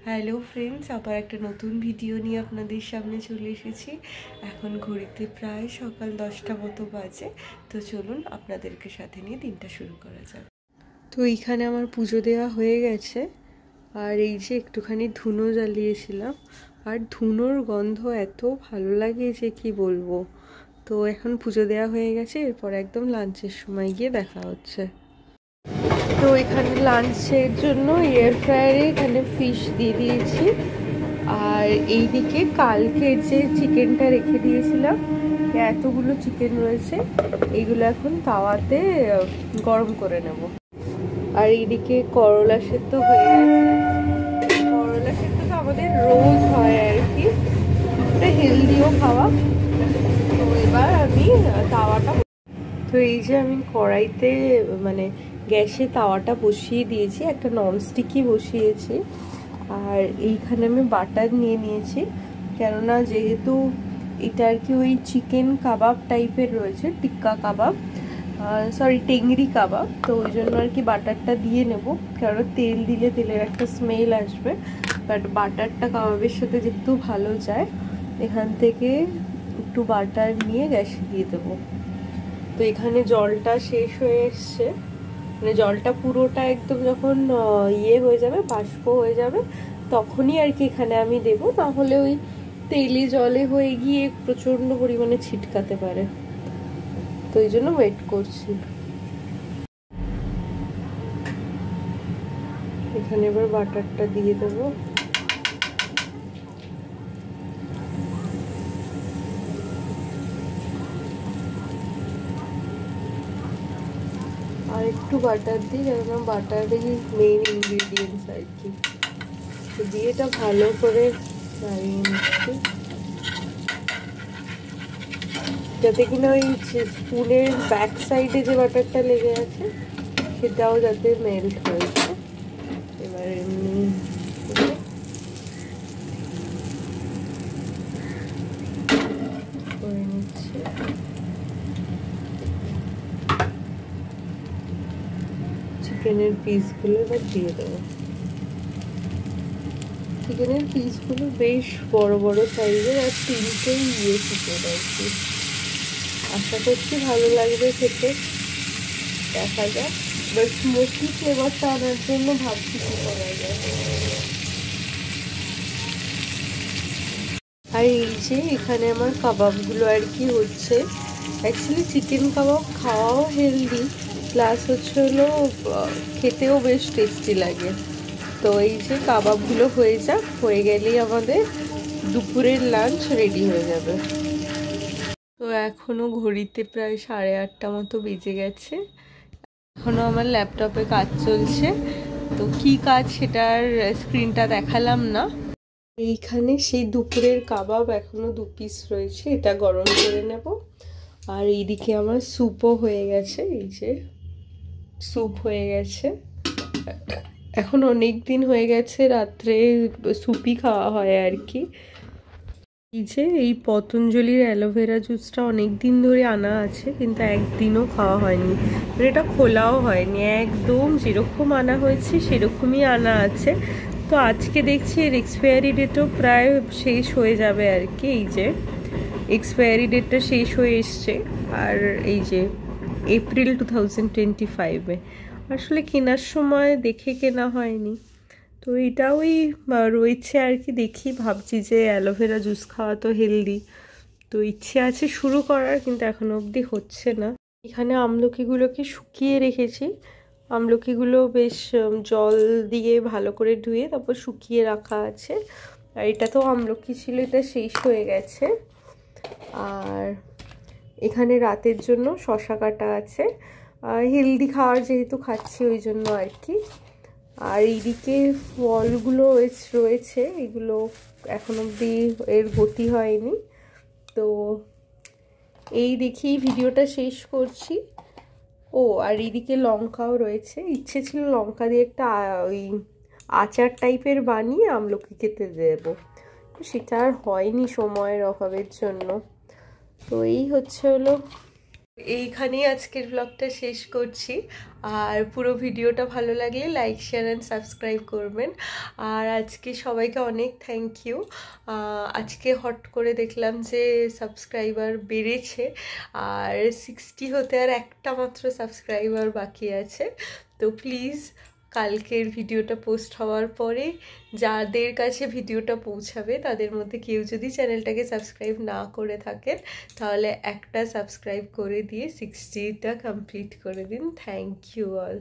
Hello friends, আবার একটা নতুন ভিডিও নিয়ে আপনাদের সামনে চলে এসেছি। এখন ঘড়িতে প্রায় সকাল 10টা মতো বাজে। তো চলুন আপনাদেরকে সাথে নিয়ে দিনটা শুরু করা যাক। তো এইখানে আমার পুজো দেওয়া হয়ে গেছে, আর এই যে একটুখানি ধুনো জ্বালিয়েছিলাম, আর ধুনোর গন্ধ এত ভালো লাগে যে কি বলবো। তো এখন পুজো দেওয়া হয়ে গেছে, এরপর একদম লাঞ্চের সময় গিয়ে দেখা হচ্ছে। তো এখানে লাঞ্চের জন্য এয়ার ফ্রায়ারে এখানে ফিশ দিয়ে দিয়েছি, আর এইদিকে কালকের যে চিকেনটা রেখে দিয়েছিলাম, এতগুলো চিকেন রয়েছে, এইগুলো এখন তাওয়াতে গরম করে নেব। আর এইদিকে করলা সেদ্ধ হয়ে গেছে। করলা সেদ্ধ তো আমাদের রোজ হয় আর কি, এটা হেলদিও খাওয়া। তো এবার আমি তাওয়াটা, তো এই যে আমি কড়াইতে মানে গ্যাসে তাওয়াটা বসিয়ে দিয়েছি, একটা ননস্টিকই বসিয়েছি। আর এইখানে আমি বাটার নিয়ে নিয়েছি, কেননা যেহেতু এটা আর কি ওই চিকেন কাবাব টাইপের রয়েছে, টিক্কা কাবাব, সরি টেংরি কাবাব, তো ওই জন্য আর কি বাটারটা দিয়ে নেব। কারণ তেল দিলে তেলের একটা স্মেল আসবে, বাট বাটারটা কাবাবের সাথে যেহেতু ভালো যায়, এখান থেকে একটু বাটার নিয়ে গ্যাসে দিয়ে দেবো। তো এখানে জলটা শেষ হয়ে এসছে, মানে জলটা পুরোটা একদম যখন ইয়ে হয়ে যাবে, বাষ্প হয়ে যাবে, তখনই আর কি এখানে আমি দেবো, নাহলে ওই তেলি জলে হয়ে গিয়ে প্রচণ্ড পরিমাণে ছিটকাতে পারে। তো এই জন্য ওয়েট করছি। এখানে এবার বাটারটা দিয়ে দেবো। আর একটু বাটার দিই, কেননা বাটারই মেইন ইনগ্রিডিয়েন্টস আর কি। তো দিয়ে এটা ভালো করে নাড়িয়ে নিচ্ছি, যাতে কিনা ওই স্পুনের ব্যাক সাইডে যে বাটারটা লেগে আছে সেটাও যাতে মেল্ট হয়ে যায়। এবার এমনি করে নিচ্ছি। চিকেনের পিসগুলো এবার দিয়ে দেবো। চিকেনের পিসগুলো বেশ বড় বড় সাইজের, আর তিনটেই ইয়ে চিকেন আর কি। আশা করছি ভালো লাগবে খেতে, দেখা যাক। এবার স্মোকি ফ্লেভারটা আনার জন্য ভাবছি কি করা যায়। আর এই যে এখানে আমার কাবাবগুলো আর কি হচ্ছে। অ্যাকচুয়ালি চিকেন কাবাব খাওয়াও হেলদি, প্লাস হচ্ছে হলো খেতেও বেশ টেস্টি লাগে। তো এই যে কাবাবগুলো হয়ে যাক, হয়ে গেলেই আমাদের দুপুরের লাঞ্চ রেডি হয়ে যাবে। তো এখনও ঘড়িতে প্রায় 8:30 মতো বেজে গেছে, এখনও আমার ল্যাপটপে কাজ চলছে। তো কি কাজ সেটার স্ক্রিনটা দেখালাম না। এইখানে সেই দুপুরের কাবাব এখনো 2 পিস রয়েছে, এটা গরম করে নেব। আর এইদিকে আমার স্যুপও হয়ে গেছে, এই যে স্যুপ হয়ে গেছে। এখন অনেক দিন হয়ে গেছে রাত্রে স্যুপই খাওয়া হয় আর কি। এই যে এই পতঞ্জলির অ্যালোভেরা জুসটা অনেক দিন ধরে আনা আছে, কিন্তু একদিনও খাওয়া হয়নি, এটা খোলাও হয়নি, একদম যেরকম আনা হয়েছে সেরকমই আনা আছে। তো আজকে দেখছি এর এক্সপায়ারি ডেটও প্রায় শেষ হয়ে যাবে আর কি। এই যে এক্সপায়ারি ডেটটা শেষ হয়ে এসছে, আর এই যে এপ্রিল 2025-এ, আসলে কেনার সময় দেখে কেনা হয়নি। তো এটা ওই রয়েছে আর কি। দেখি, ভাবছি যে অ্যালোভেরা জুস খাওয়া তো হেলদি, তো ইচ্ছে আছে শুরু করার, কিন্তু এখনো অবধি হচ্ছে না। এখানে আমলকিগুলোকে শুকিয়ে রেখেছি, আমলকিগুলো বেশ জল দিয়ে ভালো করে ধুয়ে তারপর শুকিয়ে রাখা আছে। আর এটা তো আমলকি ছিল, এটা শেষ হয়ে গেছে। আর এখানে রাতের জন্য শশা কাটা আছে, হেলদি খাওয়ার যেহেতু খাচ্ছি ওই জন্য আর কি। আর এইদিকে ফলগুলো রয়েছে, এগুলো এখন অবধি এর গতি হয়নি। তো এই দেখেই ভিডিওটা শেষ করছি। ও আর এইদিকে লঙ্কাও রয়েছে, ইচ্ছে ছিল লঙ্কা দিয়ে একটা ওই আচার টাইপের বানিয়ে আমলকি খেতে দেবো, সেটা আর হয়নি সময়ের অভাবের জন্য। তো এই হচ্ছে হলো এইখানেই আজকের ব্লগটা শেষ করছি। আর পুরো ভিডিওটা ভালো লাগলে লাইক শেয়ার অ্যান্ড সাবস্ক্রাইব করবেন। আর আজকে সবাইকে অনেক থ্যাংক ইউ। আজকে হট করে দেখলাম যে সাবস্ক্রাইবার বেড়েছে, আর 60 হতে আর একটা মাত্র সাবস্ক্রাইবার বাকি আছে। তো প্লিজ কালকের ভিডিওটা পোস্ট হওয়ার পরে যাদের কাছে ভিডিওটা পৌঁছাবে তাদের মধ্যে কেউ যদি চ্যানেলটাকে সাবস্ক্রাইব না করে থাকেন তাহলে একটা সাবস্ক্রাইব করে দিয়ে 60টা কমপ্লিট করে দিন। Thank you all.